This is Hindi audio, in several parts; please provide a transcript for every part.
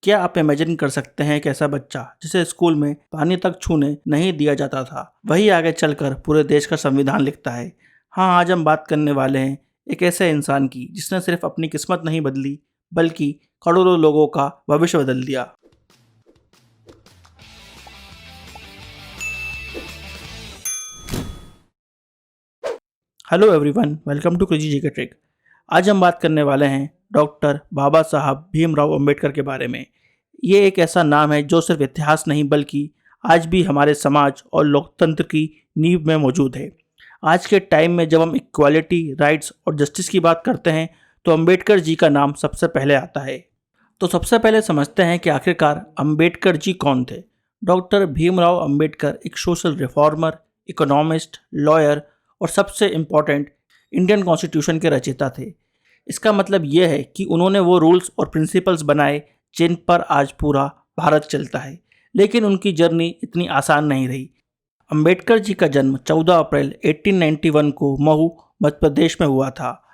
क्या आप इमेजिन कर सकते हैं कि ऐसा बच्चा जिसे स्कूल में पानी तक छूने नहीं दिया जाता था, वही आगे चलकर पूरे देश का संविधान लिखता है। हाँ, आज हम बात करने वाले हैं एक ऐसे इंसान की जिसने सिर्फ अपनी किस्मत नहीं बदली बल्कि करोड़ों लोगों का भविष्य बदल दिया। Hello everyone, welcome to crazy GK trick. आज हम बात करने वाले हैं डॉक्टर बाबा साहब भीमराव अंबेडकर के बारे में। ये एक ऐसा नाम है जो सिर्फ इतिहास नहीं बल्कि आज भी हमारे समाज और लोकतंत्र की नींव में मौजूद है। आज के टाइम में जब हम इक्वालिटी, राइट्स और जस्टिस की बात करते हैं तो अंबेडकर जी का नाम सबसे पहले आता है। तो सबसे पहले समझते हैं कि आखिरकार अंबेडकर जी कौन थे। डॉक्टर भीमराव अंबेडकर एक सोशल रिफॉर्मर, इकोनॉमिस्ट, लॉयर और सबसे इम्पॉर्टेंट इंडियन कॉन्स्टिट्यूशन के रचयिता थे। इसका मतलब यह है कि उन्होंने वो रूल्स और प्रिंसिपल्स बनाए जिन पर आज पूरा भारत चलता है। लेकिन उनकी जर्नी इतनी आसान नहीं रही। अंबेडकर जी का जन्म 14 अप्रैल 1891 को महू, मध्य प्रदेश में हुआ था।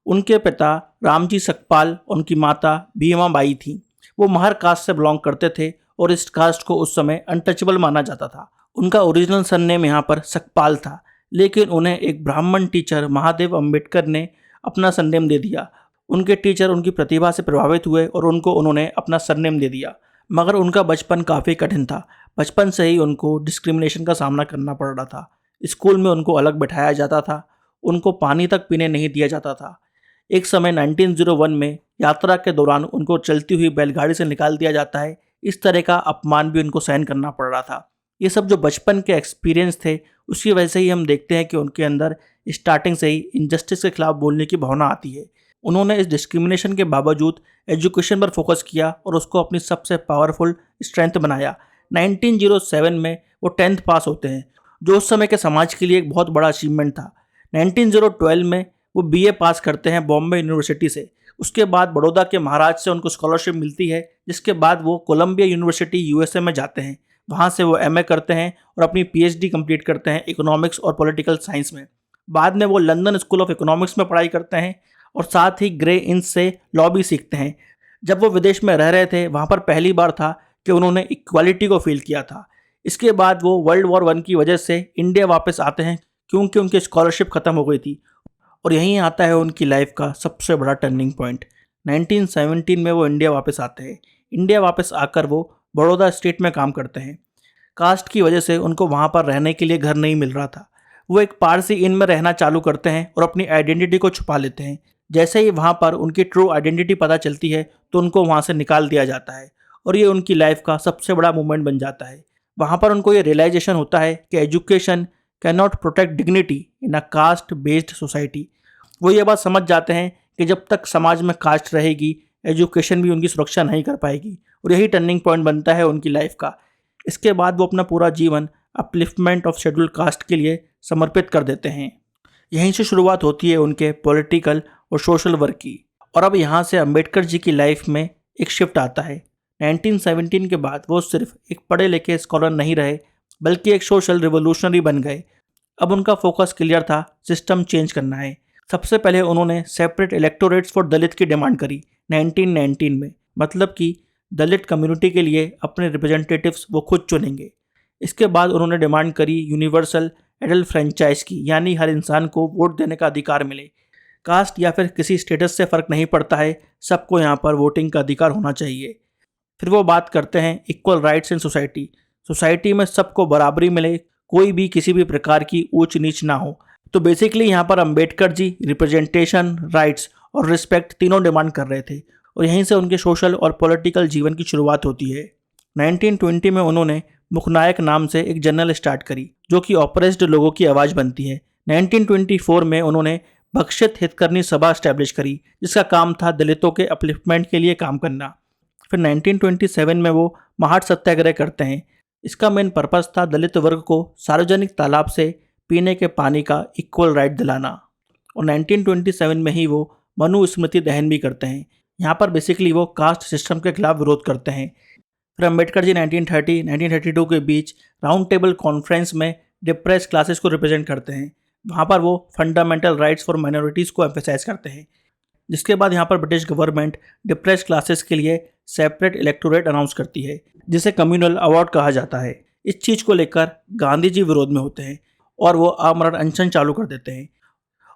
उनके पिता रामजी सकपाल और उनकी माता भीमा बाई थी। वो महर कास्ट से बिलोंग करते थे और इस कास्ट को उस समय अनटचेबल माना जाता था। उनका ओरिजिनल सरनेम यहाँ पर सकपाल था, लेकिन उन्हें एक ब्राह्मण टीचर महादेव अंबेडकर ने अपना सरनेम दे दिया। उनके टीचर उनकी प्रतिभा से प्रभावित हुए और उन्होंने अपना सरनेम दे दिया। मगर उनका बचपन काफ़ी कठिन था। बचपन से ही उनको डिस्क्रिमिनेशन का सामना करना पड़ रहा था। स्कूल में उनको अलग बैठाया जाता था, उनको पानी तक पीने नहीं दिया जाता था। एक समय 1901 में यात्रा के दौरान उनको चलती हुई बैलगाड़ी से निकाल दिया जाता है। इस तरह का अपमान भी उनको सहन करना पड़ रहा था। ये सब जो बचपन के एक्सपीरियंस थे, उसकी वजह से ही हम देखते हैं कि उनके अंदर स्टार्टिंग से ही इनजस्टिस के खिलाफ बोलने की भावना आती है। उन्होंने इस डिस्क्रिमिनेशन के बावजूद एजुकेशन पर फोकस किया और उसको अपनी सबसे पावरफुल स्ट्रेंथ बनाया। 1907 में वो 10th पास होते हैं, जो उस समय के समाज के लिए एक बहुत बड़ा अचीवमेंट था। 1912 में वो बीए पास करते हैं बॉम्बे यूनिवर्सिटी से। उसके बाद बड़ौदा के महाराज से उनको स्कॉलरशिप मिलती है, जिसके बाद वो कोलंबिया यूनिवर्सिटी यूएसए में जाते हैं। वहाँ से वो एमए करते हैं और अपनी पीएचडी कंप्लीट करते हैं इकोनॉमिक्स और पॉलिटिकल साइंस में। बाद में वो लंदन स्कूल ऑफ इकोनॉमिक्स में पढ़ाई करते हैं और साथ ही ग्रे इंस से लॉ भी सीखते हैं। जब वो विदेश में रह रहे थे, वहाँ पर पहली बार था कि उन्होंने इक्वालिटी को फील किया था। इसके बाद वो वर्ल्ड वॉर 1 की वजह से इंडिया वापस आते हैं, क्योंकि उनकी स्कॉलरशिप ख़त्म हो गई थी। और यहीं आता है उनकी लाइफ का सबसे बड़ा टर्निंग पॉइंट। 1917 में वो इंडिया वापस आते हैं। इंडिया वापस आकर वो बड़ौदा स्टेट में काम करते हैं। कास्ट की वजह से उनको वहाँ पर रहने के लिए घर नहीं मिल रहा था। वो एक पारसी इन में रहना चालू करते हैं और अपनी आइडेंटिटी को छुपा लेते हैं। जैसे ही वहाँ पर उनकी ट्रू आइडेंटिटी पता चलती है तो उनको वहाँ से निकाल दिया जाता है और ये उनकी लाइफ का सबसे बड़ा मूवमेंट बन जाता है। वहाँ पर उनको ये रियलाइजेशन होता है कि education can not protect dignity in a caste based society. वो ये बात समझ जाते हैं कि जब तक समाज में कास्ट रहेगी, एजुकेशन भी उनकी सुरक्षा नहीं कर पाएगी। और यही टर्निंग पॉइंट बनता है उनकी लाइफ का। इसके बाद वो अपना पूरा जीवन अपलिफ्टमेंट ऑफ शेड्यूल कास्ट के लिए समर्पित कर देते हैं। यहीं से शुरुआत होती है उनके पॉलिटिकल और सोशल वर्क की। और अब यहाँ से अंबेडकर जी की लाइफ में एक शिफ्ट आता है। 1917 के बाद वो सिर्फ एक पढ़े लिखे स्कॉलर नहीं रहे, बल्कि एक सोशल रिवोल्यूशनरी बन गए। अब उनका फोकस क्लियर था, सिस्टम चेंज करना है। सबसे पहले उन्होंने सेपरेट इलेक्टोरेट्स फॉर दलित की डिमांड करी 1919 में, मतलब कि दलित कम्युनिटी के लिए अपने रिप्रेजेंटेटिव्स वो खुद चुनेंगे। इसके बाद उन्होंने डिमांड करी यूनिवर्सल एडल्ट फ्रेंचाइज की, यानी हर इंसान को वोट देने का अधिकार मिले। कास्ट या फिर किसी स्टेटस से फ़र्क नहीं पड़ता है, सबको यहाँ पर वोटिंग का अधिकार होना चाहिए। फिर वो बात करते हैं equal rights in society. Society में सबको बराबरी मिले, कोई भी किसी भी प्रकार की ऊंच नीच ना हो। तो बेसिकली यहाँ पर अंबेडकर जी रिप्रेजेंटेशन, राइट्स और रिस्पेक्ट तीनों डिमांड कर रहे थे। और यहीं से उनके सोशल और पॉलिटिकल जीवन की शुरुआत होती है। 1920 में उन्होंने मुखनायक नाम से एक जर्नल स्टार्ट करी, जो कि ऑप्रेस्ड लोगों की आवाज़ बनती है। 1924 में उन्होंने भक्षित हितकर्णी सभा स्टैब्लिश करी, जिसका काम था दलितों के अपलिफ्टमेंट के लिए काम करना। फिर 1927 में वो महाट सत्याग्रह करते हैं। इसका मेन पर्पस था दलित वर्ग को सार्वजनिक तालाब से पीने के पानी का इक्वल राइट दिलाना। और 1927 में ही वो मनु स्मृति दहन भी करते हैं। यहाँ पर बेसिकली वो कास्ट सिस्टम के खिलाफ विरोध करते हैं। फिर अम्बेडकर जी 1930-1932 के बीच राउंड टेबल कॉन्फ्रेंस में डिप्रेस क्लासेस को रिप्रेजेंट करते हैं। वहाँ पर वो फंडामेंटल राइट्स फॉर माइनॉरिटीज़ को एम्फेसाइज करते हैं। जिसके बाद यहाँ पर ब्रिटिश गवर्नमेंट डिप्रेस क्लासेस के लिए सेपरेट इलेक्टोरेट अनाउंस करती है, जिसे कम्युनल अवार्ड कहा जाता है। इस चीज़ को लेकर गांधी जी विरोध में होते हैं और वो आमरण अनशन चालू कर देते हैं।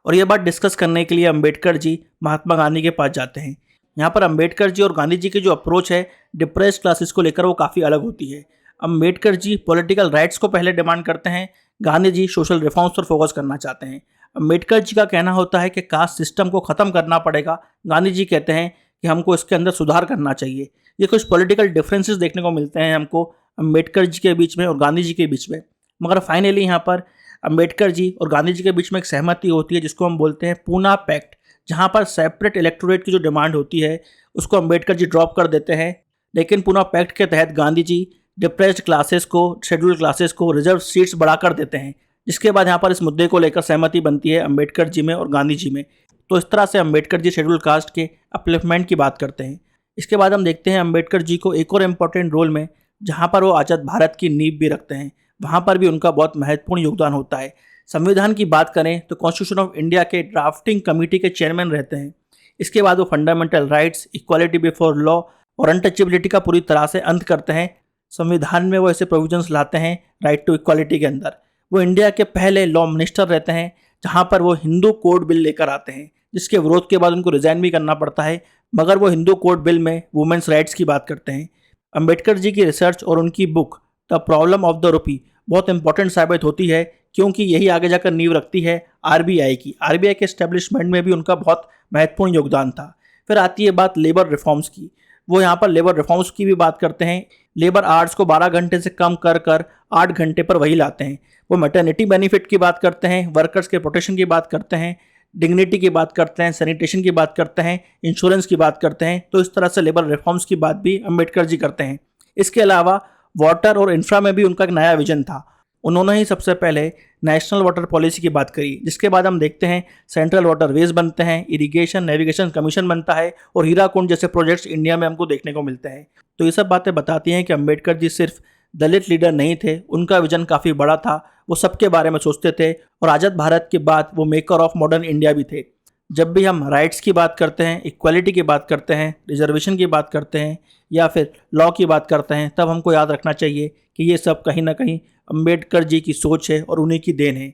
और ये बात डिस्कस करने के लिए अम्बेडकर जी महात्मा गांधी के पास जाते हैं। यहाँ पर अम्बेडकर जी और गांधी जी की जो अप्रोच है डिप्रेस्ड क्लासेस को लेकर वो काफ़ी अलग होती है। अम्बेडकर जी पॉलिटिकल राइट्स को पहले डिमांड करते हैं, गांधी जी सोशल रिफॉर्म्स पर फोकस करना चाहते हैं। अम्बेडकर जी का कहना होता है कि कास्ट सिस्टम को ख़त्म करना पड़ेगा, गांधी जी कहते हैं कि हमको इसके अंदर सुधार करना चाहिए। ये कुछ पॉलिटिकल डिफरेंसेस देखने को मिलते हैं हमको अम्बेडकर जी के बीच में और गांधी जी के बीच में, मगर फाइनली यहाँ पर अम्बेडकर जी और गांधी जी के बीच में एक सहमति होती है जिसको हम बोलते हैं पूना पैक्ट, जहाँ पर सेपरेट इलेक्टोरेट की जो डिमांड होती है उसको अम्बेडकर जी ड्रॉप कर देते हैं। लेकिन पूना पैक्ट के तहत गांधी जी डिप्रेस्ड क्लासेस को, शेड्यूल क्लासेस को रिजर्व सीट्स बढ़ाकर देते हैं, जिसके बाद यहाँ पर इस मुद्दे को लेकर सहमति बनती है अम्बेडकर जी में और गांधी जी में। तो इस तरह से अम्बेडकर जी शेड्यूल कास्ट के अपलिफ्टमेंट की बात करते हैं। इसके बाद हम देखते हैं अम्बेडकर जी को एक और इम्पोर्टेंट रोल में, जहाँ पर वो आज़ाद भारत की नींव भी रखते हैं, वहाँ पर भी उनका बहुत महत्वपूर्ण योगदान होता है। संविधान की बात करें तो कॉन्स्टिट्यूशन ऑफ इंडिया के ड्राफ्टिंग कमेटी के चेयरमैन रहते हैं। इसके बाद वो fundamental rights, equality before law और अनटचेबिलिटी का पूरी तरह से अंत करते हैं। संविधान में वो ऐसे प्रोविजंस लाते हैं राइट टू इक्वालिटी के अंदर। वो इंडिया के पहले लॉ मिनिस्टर रहते हैं, जहाँ पर वो हिंदू कोड बिल लेकर आते हैं, जिसके विरोध के बाद उनको रिजाइन भी करना पड़ता है, मगर वो हिंदू कोड बिल में वुमेन्स राइट्स की बात करते हैं। अम्बेडकर जी की रिसर्च और उनकी book the problem of the rupee बहुत इंपॉर्टेंट साबित होती है, क्योंकि यही आगे जाकर नींव रखती है आरबीआई की। आरबीआई के एस्टेब्लिशमेंट में भी उनका बहुत महत्वपूर्ण योगदान था। फिर आती है बात लेबर रिफॉर्म्स की। वो यहाँ पर लेबर रिफॉर्म्स की भी बात करते हैं। लेबर आवर्स को 12 घंटे से कम कर 8 घंटे पर वही लाते हैं। वो मैटरनिटी बेनिफिट की बात करते हैं, वर्कर्स के प्रोटेक्शन की बात करते हैं, डिग्निटी की बात करते हैं, सैनिटेशन की बात करते हैं, इंश्योरेंस की बात करते हैं। तो इस तरह से लेबर रिफॉर्म्स की बात भी अम्बेडकर जी करते हैं। इसके अलावा वाटर और इंफ्रा में भी उनका एक नया विजन था। उन्होंने ही सबसे पहले नेशनल वाटर पॉलिसी की बात करी, जिसके बाद हम देखते हैं सेंट्रल वाटर वेज बनते हैं, इरिगेशन नेविगेशन कमीशन बनता है और हीराकुंड जैसे प्रोजेक्ट्स इंडिया में हमको देखने को मिलते हैं। तो ये सब बातें बताती हैं कि अम्बेडकर जी सिर्फ दलित लीडर नहीं थे, उनका विजन काफ़ी बड़ा था। वो सबके बारे में सोचते थे और आज़ाद भारत के बाद वो मेकर ऑफ मॉडर्न इंडिया भी थे। जब भी हम राइट्स की बात करते हैं, इक्वालिटी की बात करते हैं, रिजर्वेशन की बात करते हैं या फिर लॉ की बात करते हैं, तब हमको याद रखना चाहिए कि ये सब कहीं ना कहीं अम्बेडकर जी की सोच है और उन्हीं की देन है।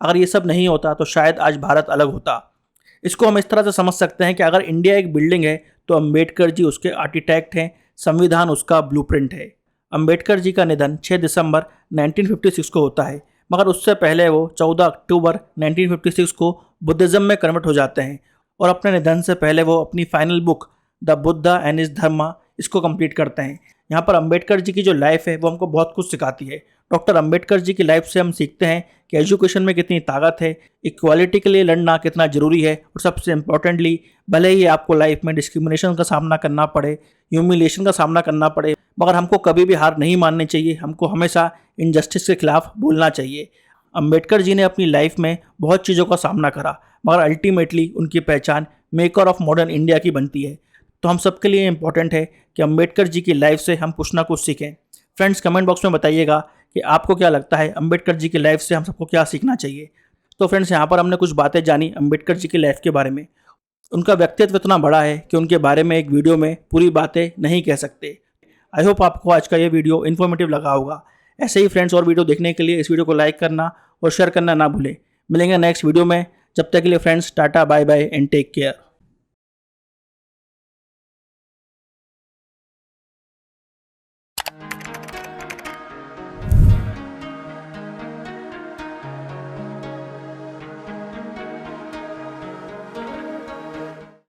अगर ये सब नहीं होता तो शायद आज भारत अलग होता। इसको हम इस तरह से समझ सकते हैं कि अगर इंडिया एक बिल्डिंग है तो अम्बेडकर जी उसके आर्किटेक्ट हैं, संविधान उसका ब्लूप्रिंट है। अम्बेडकर जी का निधन 6 दिसंबर 1956 को होता है, मगर उससे पहले वो 14 अक्टूबर 1956 को बुद्धिज़्म में कन्वर्ट हो जाते हैं और अपने निधन से पहले वो अपनी final book the Buddha and his dharma इसको कंप्लीट करते हैं। यहाँ पर अम्बेडकर जी की जो लाइफ है वो हमको बहुत कुछ सिखाती है। डॉक्टर अम्बेडकर जी की लाइफ से हम सीखते हैं कि एजुकेशन में कितनी ताकत है, इक्वालिटी के लिए लड़ना कितना ज़रूरी है, और सबसे इम्पोर्टेंटली भले ही आपको लाइफ में डिस्क्रिमिनेशन का सामना करना पड़े, ह्यूमिलिएशन का सामना करना पड़े, मगर हमको कभी भी हार नहीं माननी चाहिए। हमको हमेशा इनजस्टिस के खिलाफ बोलना चाहिए। अम्बेडकर जी ने अपनी लाइफ में बहुत चीज़ों का सामना करा, मगर अल्टीमेटली उनकी पहचान मेकर ऑफ मॉडर्न इंडिया की बनती है। तो हम सबके लिए इम्पॉर्टेंट है कि अम्बेडकर जी की लाइफ से हम कुछ ना कुछ सीखें। फ्रेंड्स, कमेंट बॉक्स में बताइएगा कि आपको क्या लगता है अम्बेडकर जी की लाइफ से हम सबको क्या सीखना चाहिए। तो फ्रेंड्स, यहाँ पर हमने कुछ बातें जानी अम्बेडकर जी की लाइफ के बारे में। उनका व्यक्तित्व इतना बड़ा है कि उनके बारे में एक वीडियो में पूरी बातें नहीं कह सकते। आई होप आपको आज का ये वीडियो इन्फॉर्मेटिव लगा होगा। ऐसे ही फ्रेंड्स और वीडियो देखने के लिए इस वीडियो को लाइक करना और शेयर करना ना भूलें। मिलेंगे नेक्स्ट वीडियो में। जब तक के लिए friends, tata bye bye and take care.